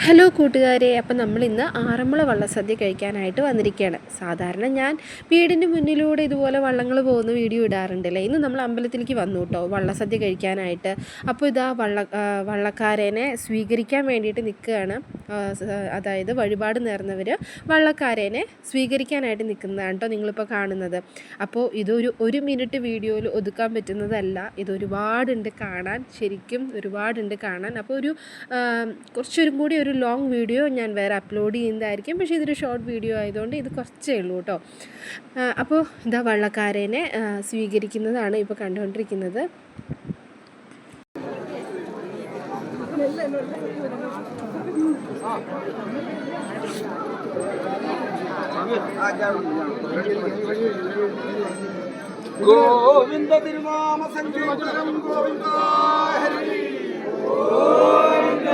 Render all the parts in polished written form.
Hello കൂട്ടുകാരെ, അപ്പം നമ്മളിന്ന് ആറന്മുള വള്ളസദ്യ കഴിക്കാനായിട്ട് വന്നിരിക്കുകയാണ്. സാധാരണ ഞാൻ വീടിൻ്റെ മുന്നിലൂടെ ഇതുപോലെ വള്ളങ്ങൾ പോകുന്ന വീഡിയോ ഇടാറുണ്ടല്ലേ. ഇന്ന് നമ്മൾ അമ്പലത്തിലേക്ക് വന്നു കേട്ടോ വള്ളസദ്യ കഴിക്കാനായിട്ട്. അപ്പോൾ ഇതാ വള്ളക്കാരനെ സ്വീകരിക്കാൻ വേണ്ടിയിട്ട് നിൽക്കുകയാണ്. അതായത് വഴിപാട് നേർന്നവർ വള്ളക്കാരനെ സ്വീകരിക്കാനായിട്ട് നിൽക്കുന്നതാണ് കേട്ടോ നിങ്ങളിപ്പോൾ കാണുന്നത്. അപ്പോൾ ഇതൊരു 1 മിനിറ്റ് വീഡിയോയിൽ ഒതുക്കാൻ പറ്റുന്നതല്ല. ഇതൊരുപാടുണ്ട് കാണാൻ, ശരിക്കും ഒരുപാടുണ്ട് കാണാൻ. അപ്പോൾ കുറച്ചൊരും കൂടി ഒരു ലോങ് വീഡിയോ ഞാൻ വേറെ അപ്ലോഡ് ചെയ്യുന്നതായിരിക്കും. പക്ഷേ ഇതൊരു ഷോർട്ട് വീഡിയോ ആയതുകൊണ്ട് ഇത് കുറച്ചേ ഉള്ളൂ കേട്ടോ. അപ്പോൾ ഇതാ വള്ളക്കാരനെ സ്വീകരിക്കുന്നതാണ് ഇപ്പോൾ കണ്ടുകൊണ്ടിരിക്കുന്നത്. ഗോവിന്ദ തിരുനാമ സങ്കീർത്തനം ഗോവിന്ദ ഹരി ഗോവിന്ദ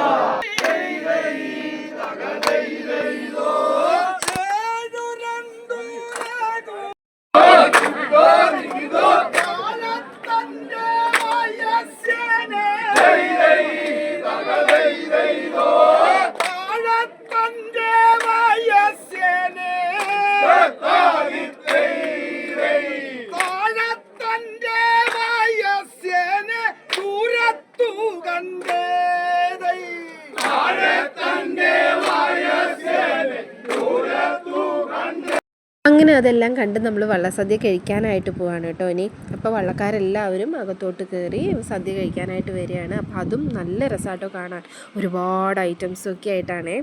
അങ്ങനെ അതെല്ലാം കണ്ട് നമ്മൾ വള്ളസദ്യ കഴിക്കാനായിട്ട് പോവാണ് കേട്ടോ ഇനി. അപ്പോൾ വള്ളക്കാരെല്ലാവരും അകത്തോട്ട് കയറി സദ്യ കഴിക്കാനായിട്ട് വരികയാണ്. അപ്പോൾ അതും നല്ല രസമാട്ടോ കാണാൻ, ഒരുപാട് ഐറ്റംസൊക്കെ ആയിട്ടാണേ.